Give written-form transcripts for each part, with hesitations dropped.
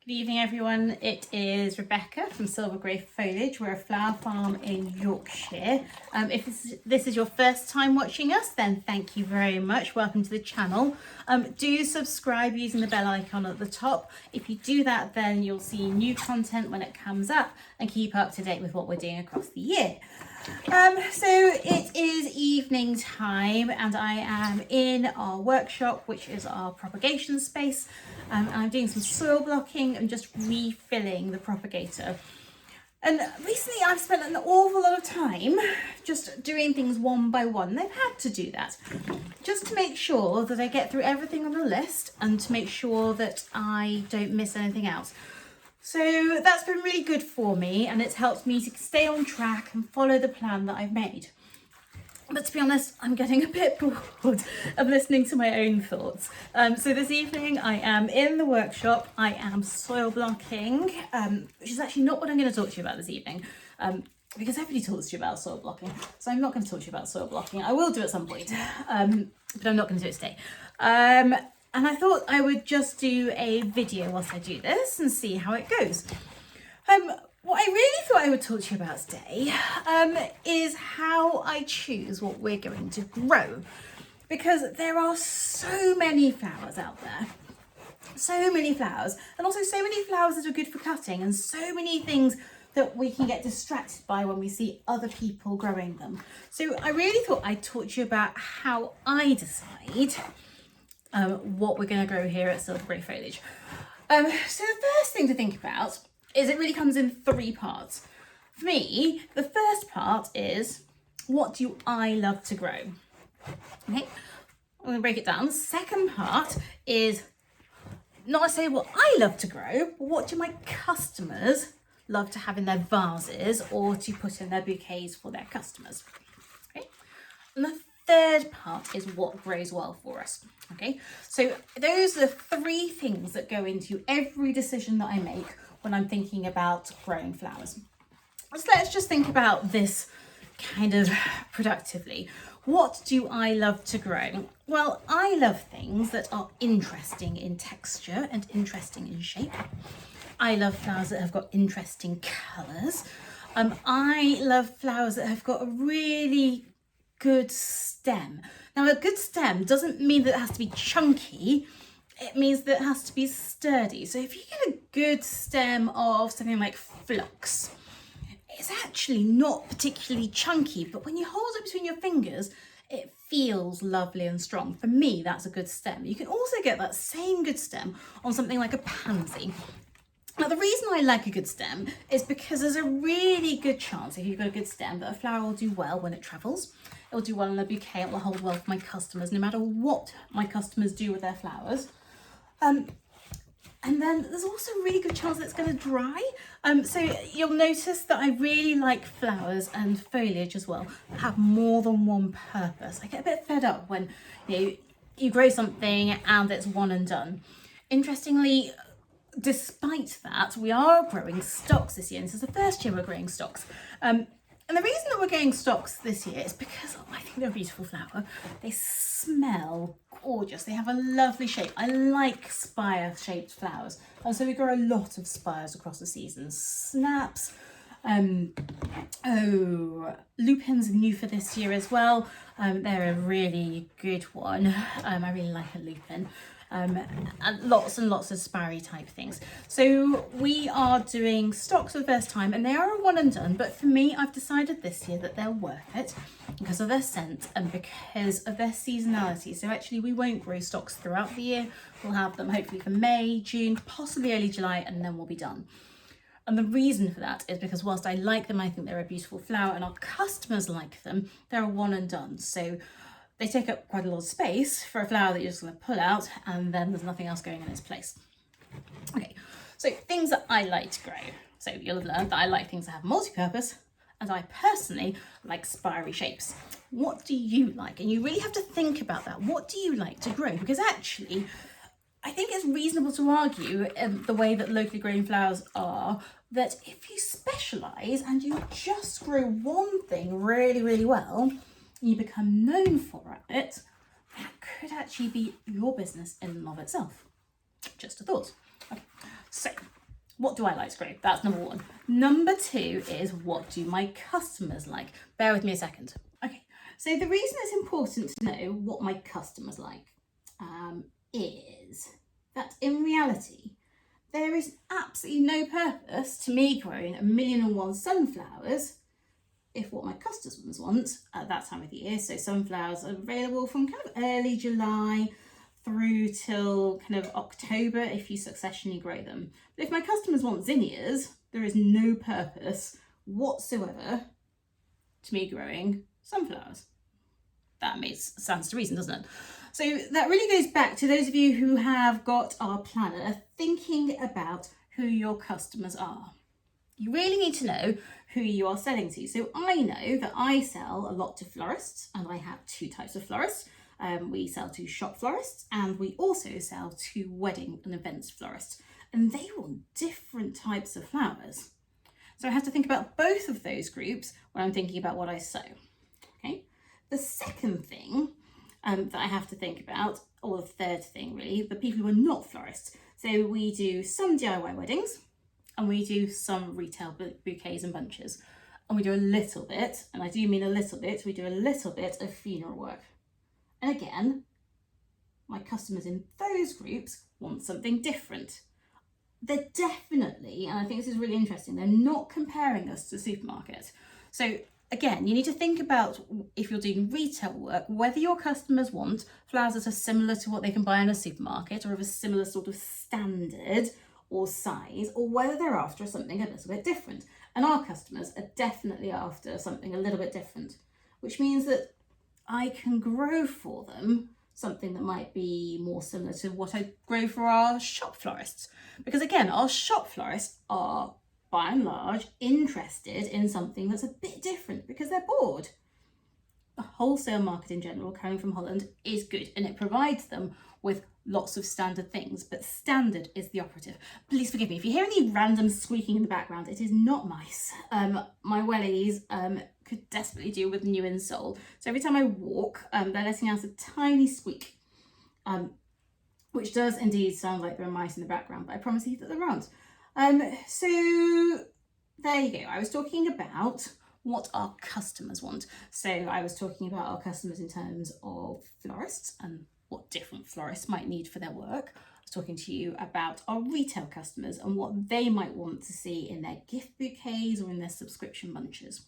Good evening everyone, it is Rebecca from Silver Grey Foliage. We're a flower farm in Yorkshire. If this is your first time watching us, then thank you very much. Welcome to the channel. Do subscribe using the bell icon at the top. If you do that, then you'll see new content when it comes up and keep up to date with what we're doing across the year. So it is evening time and I am in our workshop, which is our propagation space, and I'm doing some soil blocking and just refilling the propagator. And recently I've spent an awful lot of time just doing things one by one. They've had to do that just to make sure that I get through everything on the list and to make sure that I don't miss anything else. So that's been really good for me and it's helped me to stay on track and follow the plan that I've made. But to be honest, I'm getting a bit bored of listening to my own thoughts. So this evening I am in the workshop, I am soil blocking, which is actually not what I'm going to talk to you about this evening, because everybody talks to you about soil blocking. So I'm not going to talk to you about soil blocking. I will do at some point, but I'm not going to do it today. And I thought I would just do a video whilst I do this and see how it goes. What I really thought I would talk to you about today is how I choose what we're going to grow. Because there are so many flowers out there. So many flowers. And also so many flowers that are good for cutting and so many things that we can get distracted by when we see other people growing them. So I really thought I'd talk to you about how I decide what we're going to grow here at Silver Grey Foliage. So the first thing to think about is it really comes in three parts. For me, the first part is, what do I love to grow? Okay, I'm going to break it down. The second part is not necessarily what I love to grow, but what do my customers love to have in their vases or to put in their bouquets for their customers. Okay, and the third part is what grows well for us. Okay, so those are the three things that go into every decision that I make when I'm thinking about growing flowers. So let's just think about this kind of productively. What do I love to grow? Well, I love things that are interesting in texture and interesting in shape. I love flowers that have got interesting colours. I love flowers that have got a really good stem. Now, a good stem doesn't mean that it has to be chunky. It means that it has to be sturdy. So if you get a good stem of something like phlox, it's actually not particularly chunky, but when you hold it between your fingers, it feels lovely and strong. For me, that's a good stem. You can also get that same good stem on something like a pansy. Now, the reason I like a good stem is because there's a really good chance, if you've got a good stem, that a flower will do well when it travels. It will do well in a bouquet, it will hold well for my customers, no matter what my customers do with their flowers. And then there's also a really good chance that it's going to dry. So you'll notice that I really like flowers and foliage as well that have more than one purpose. I get a bit fed up when you grow something and it's one and done. Interestingly, despite that, we are growing stocks this year. And this is the first year we're growing stocks. And the reason that we're growing stocks this year is because I think they're a beautiful flower. They smell gorgeous. They have a lovely shape. I like spire-shaped flowers. And so we grow a lot of spires across the season. Snaps. Lupins are new for this year as well. They're a really good one. I really like a lupin. And lots of sparry type things. So we are doing stocks for the first time and they are a one and done, but for me, I've decided this year that they're worth it because of their scent and because of their seasonality. So actually we won't grow stocks throughout the year. We'll have them hopefully for May, June, possibly early July, and then we'll be done. And the reason for that is because whilst I like them, I think they're a beautiful flower and our customers like them, they're a one and done. So they take up quite a lot of space for a flower that you're just going to pull out and then there's nothing else going in its place. Okay, so things that I like to grow. So you'll have learned that I like things that have multi-purpose and I personally like spirey shapes. What do you like? And you really have to think about that. What do you like to grow? Because actually, I think it's reasonable to argue the way that locally grown flowers are, that if you specialise and you just grow one thing really, really well, you become known for it, that could actually be your business in and of itself. Just a thought. Okay. So what do I like to grow? That's number one. Number two is, what do my customers like? Bear with me a second. Okay, so the reason it's important to know what my customers like is that in reality, there is absolutely no purpose to me growing 1,000,001 sunflowers if what my customers want at that time of the year. So sunflowers are available from kind of early July through till kind of October if you successionally grow them. But if my customers want zinnias, there is no purpose whatsoever to me growing sunflowers. That stands to reason, doesn't it? So that really goes back to those of you who have got our planner, thinking about who your customers are. You really need to know who you are selling to. So I know that I sell a lot to florists, and I have two types of florists. We sell to shop florists, and we also sell to wedding and events florists, and they want different types of flowers. So I have to think about both of those groups when I'm thinking about what I sow. Okay. The second thing that I have to think about, or the third thing really, the people who are not florists. So we do some DIY weddings, and we do some retail bouquets and bunches, and we do a little bit, and I do mean a little bit, we do a little bit of funeral work. And again, my customers in those groups want something different. They're definitely, and I think this is really interesting, they're not comparing us to the supermarket. So again, you need to think about, if you're doing retail work, whether your customers want flowers that are similar to what they can buy in a supermarket, or of a similar sort of standard or size, or whether they're after something a little bit different. And our customers are definitely after something a little bit different, which means that I can grow for them something that might be more similar to what I grow for our shop florists. Because again, our shop florists are by and large interested in something that's a bit different because they're bored. The wholesale market in general, coming from Holland, is good, and it provides them with lots of standard things, but standard is the operative. Please forgive me if you hear any random squeaking in the background. It is not mice. My wellies could desperately do with a new insole, so every time I walk, they're letting out a tiny squeak, which does indeed sound like there are mice in the background, but I promise you that there aren't. So there you go. I was talking about what our customers want. So I was talking about our customers in terms of florists and what different florists might need for their work. I was talking to you about our retail customers and what they might want to see in their gift bouquets or in their subscription bunches.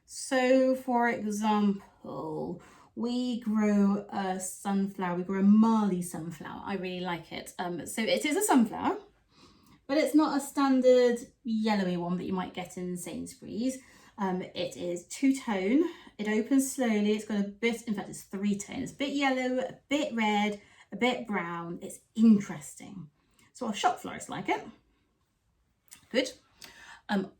So for example, we grow a sunflower, we grow a Marley sunflower. I really like it. So it is a sunflower, but it's not a standard yellowy one that you might get in Sainsbury's. It is two-tone, it opens slowly, it's got a bit, in fact it's three-tone, it's a bit yellow, a bit red, a bit brown, it's interesting. So our shop florists like it, good.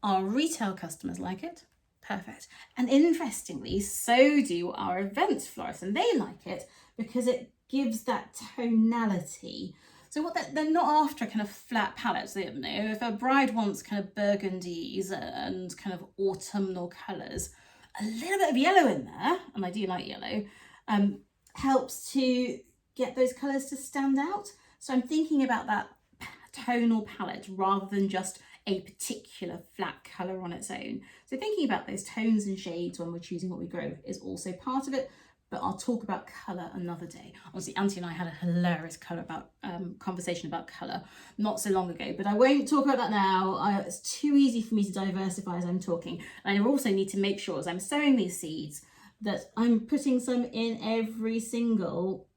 Our retail customers like it, perfect. And interestingly, so do our events florists, and they like it because it gives that tonality. So what they're not after kind of flat palettes. They, you know, if a bride wants kind of burgundies and kind of autumnal colours, a little bit of yellow in there, and I do like yellow, helps to get those colours to stand out. So I'm thinking about that tonal palette rather than just a particular flat colour on its own. So thinking about those tones and shades when we're choosing what we grow is also part of it. But I'll talk about colour another day. Obviously, Auntie and I had a hilarious conversation about colour not so long ago, but I won't talk about that now. It's too easy for me to diversify as I'm talking. And I also need to make sure as I'm sowing these seeds that I'm putting some in every single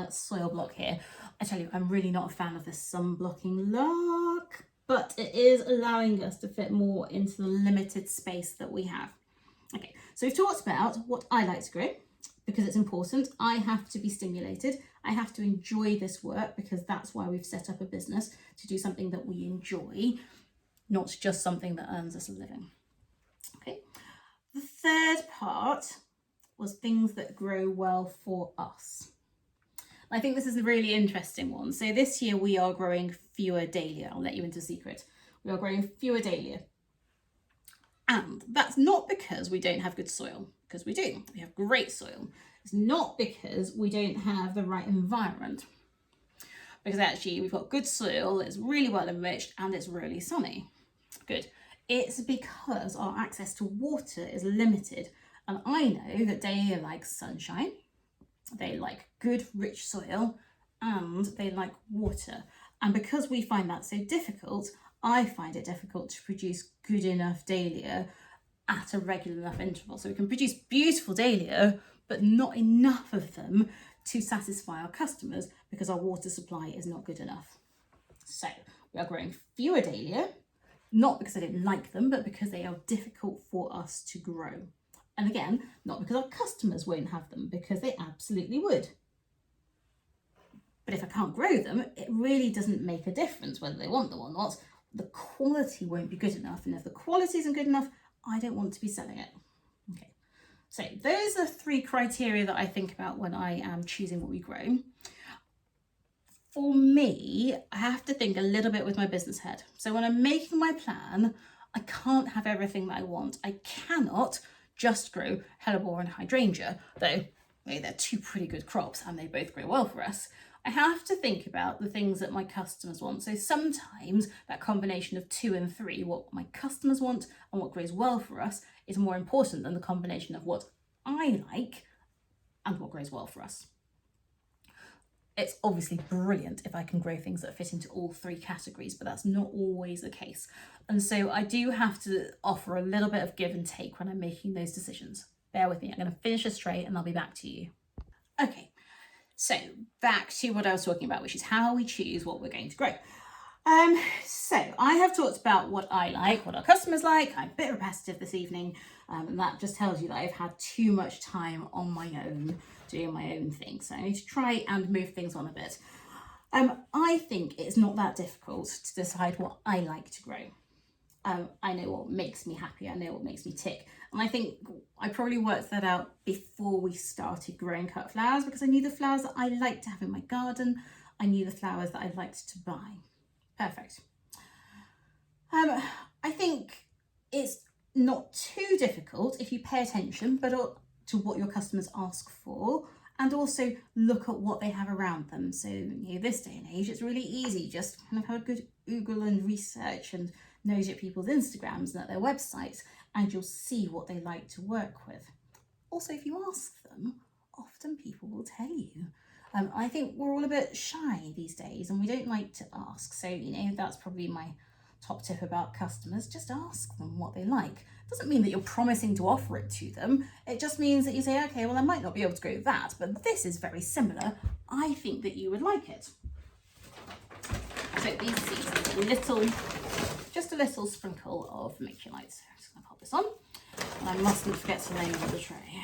soil block here. I tell you, I'm really not a fan of this sun blocking look, but it is allowing us to fit more into the limited space that we have. Okay, so we've talked about what I like to grow because it's important. I have to be stimulated. I have to enjoy this work because that's why we've set up a business, to do something that we enjoy, not just something that earns us a living. Okay, the third part was things that grow well for us. I think this is a really interesting one. So this year we are growing fewer dahlia. I'll let you into a secret. We are growing fewer dahlia. And that's not because we don't have good soil, because we do. We have great soil. It's not because we don't have the right environment. because actually we've got good soil, it's really well enriched, and it's really sunny. Good. It's because our access to water is limited, and I know that they like sunshine, they like good rich soil, and they like water. And because we find that so difficult, I find it difficult to produce good enough dahlia at a regular enough interval. So we can produce beautiful dahlia, but not enough of them to satisfy our customers because our water supply is not good enough. So we are growing fewer dahlia, not because I don't like them, but because they are difficult for us to grow. And again, not because our customers won't have them, because they absolutely would. But if I can't grow them, it really doesn't make a difference whether they want them or not. The quality won't be good enough. And if the quality isn't good enough, I don't want to be selling it. Okay, so those are 3 criteria that I think about when I am choosing what we grow. For me, I have to think a little bit with my business head. So when I'm making my plan, I can't have everything that I want. I cannot just grow hellebore and hydrangea, though they're 2 pretty good crops and they both grow well for us. I have to think about the things that my customers want. So sometimes that combination of 2 and 3, what my customers want and what grows well for us, is more important than the combination of what I like and what grows well for us. It's obviously brilliant if I can grow things that fit into all 3 categories, but that's not always the case. And so I do have to offer a little bit of give and take when I'm making those decisions. Bear with me, I'm going to finish this tray and I'll be back to you. Okay. So back to what I was talking about, which is how we choose what we're going to grow. So I have talked about what I like, what our customers like. I'm a bit repetitive this evening, and that just tells you that I've had too much time on my own, doing my own thing. So I need to try and move things on a bit. I think it's not that difficult to decide what I like to grow. I know what makes me happy, I know what makes me tick. And I think I probably worked that out before we started growing cut flowers, because I knew the flowers that I liked to have in my garden. I knew the flowers that I liked to buy. Perfect. I think it's not too difficult if you pay attention, but to what your customers ask for, and also look at what they have around them. So this day and age, it's really easy. Just kind of have a good Google and research and nose at people's Instagrams and at their websites, and you'll see what they like to work with. Also, if you ask them, often people will tell you. I think we're all a bit shy these days and we don't like to ask. So, that's probably my top tip about customers. Just ask them what they like. Doesn't mean that you're promising to offer it to them. It just means that you say, okay, well, I might not be able to grow that, but this is very similar. I think that you would like it. So these seeds have just a little sprinkle of vermiculite. So I'm just going to pop this on. And I mustn't forget to label the tray.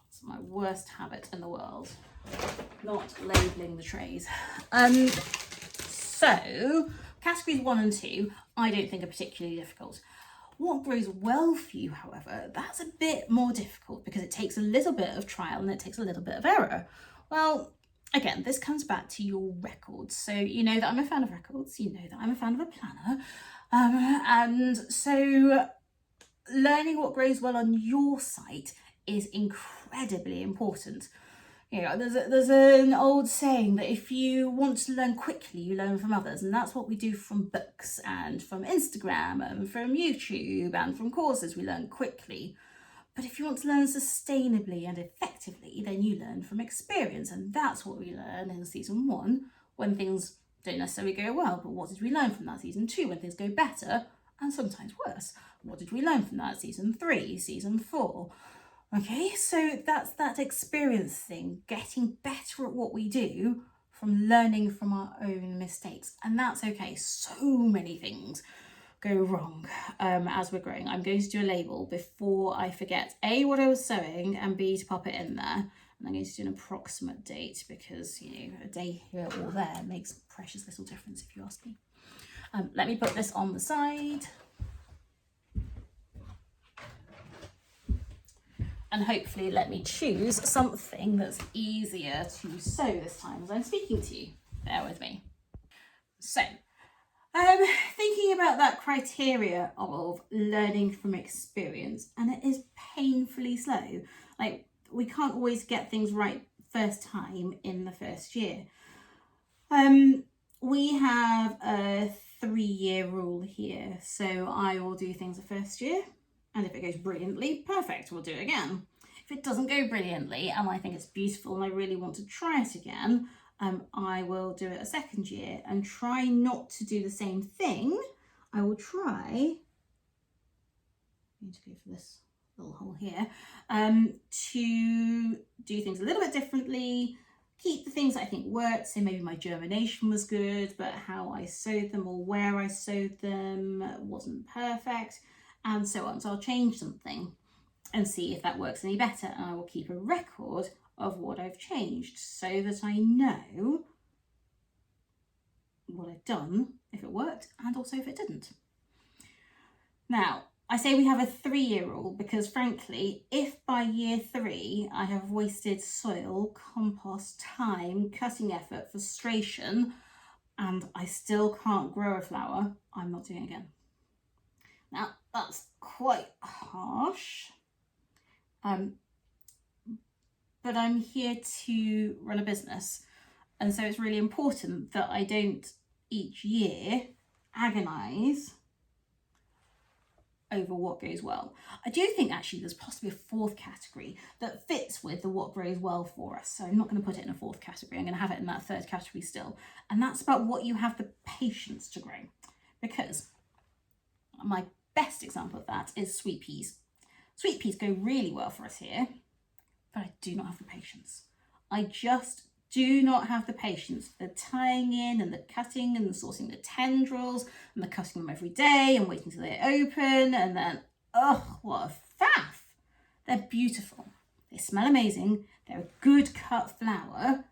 It's my worst habit in the world, not labelling the trays. So categories 1 and 2, I don't think are particularly difficult. What grows well for you, however, that's a bit more difficult because it takes a little bit of trial and it takes a little bit of error. Well, again, this comes back to your records. So you know that I'm a fan of records, you know that I'm a fan of a planner. And so learning what grows well on your site is incredibly important. There's an old saying that if you want to learn quickly, you learn from others. And that's what we do from books and from Instagram and from YouTube and from courses. We learn quickly. But if you want to learn sustainably and effectively, then you learn from experience. And that's what we learn in season 1 when things don't necessarily go well. But what did we learn from that? Season 2, when things go better and sometimes worse. What did we learn from that? Season 3, season 4. Okay, so that's that experience thing, getting better at what we do from learning from our own mistakes. And that's okay. So many things go wrong as we're growing. I'm going to do a label before I forget A, what I was sowing, and B, to pop it in there. And I'm going to do an approximate date because, a day here or there makes a precious little difference if you ask me. Let me put this on the side. And hopefully let me choose something that's easier to sow this time as I'm speaking to you. Bear with me. So, thinking about that criteria of learning from experience, and it is painfully slow. Like, we can't always get things right first time in the first year. We have a 3-year rule here, so I will do things the first year, and if it goes brilliantly, perfect, we'll do it again. If it doesn't go brilliantly and I think it's beautiful and I really want to try it again, I will do it a second year and try not to do the same thing. I will try, I need to go for this little hole here, to do things a little bit differently, keep the things that I think worked. So maybe my germination was good, but how I sowed them or where I sowed them wasn't perfect, and so on. So I'll change something and see if that works any better, and I will keep a record of what I've changed so that I know what I've done, if it worked, and also if it didn't. Now, I say we have a 3-year rule because frankly, if by year 3 I have wasted soil, compost, time, cutting effort, frustration, and I still can't grow a flower, I'm not doing it again. Now, that's quite harsh, but I'm here to run a business, and so it's really important that I don't each year agonise over what goes well. I do think actually there's possibly a 4th category that fits with the what grows well for us, so I'm not going to put it in a 4th category. I'm going to have it in that 3rd category still, and that's about what you have the patience to grow, because my best example of that is sweet peas. Sweet peas go really well for us here, but I do not have the patience. I just do not have the patience for the tying in and the cutting and the sourcing the tendrils and the cutting them every day and waiting till they open, and then, oh, what a faff. They're beautiful. They smell amazing. They're a good cut flower.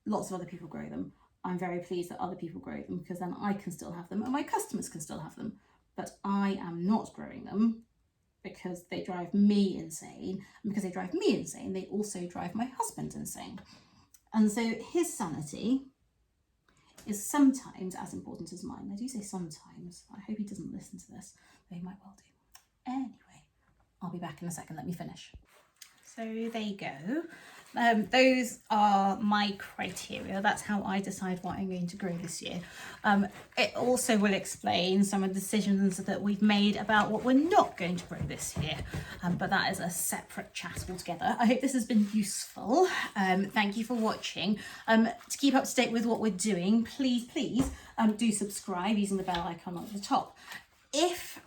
Lots of other people grow them. I'm very pleased that other people grow them because then I can still have them and my customers can still have them. But I am not growing them because they drive me insane. And because they drive me insane, they also drive my husband insane. And so his sanity is sometimes as important as mine. I do say sometimes. I hope he doesn't listen to this, but he might well do. Anyway, I'll be back in a second. Let me finish. So there you go. Those are my criteria. That's how I decide what I'm going to grow this year. It also will explain some of the decisions that we've made about what we're not going to grow this year, but that is a separate chat altogether. I hope this has been useful. Thank you for watching. To keep up to date with what we're doing, please do subscribe using the bell icon at the top. If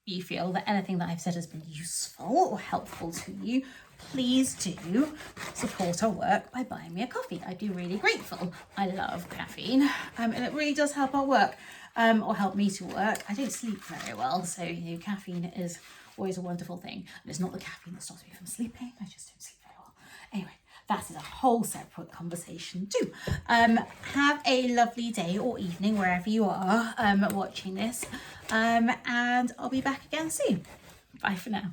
you feel that anything that I've said has been useful or helpful to you, please do support our work by buying me a coffee. I'd be really grateful. I love caffeine, and it really does help our work, or help me to work. I don't sleep very well, so caffeine is always a wonderful thing. And it's not the caffeine that stops me from sleeping. I just don't sleep very well. Anyway, that is a whole separate conversation too. Have a lovely day or evening wherever you are watching this, and I'll be back again soon. Bye for now.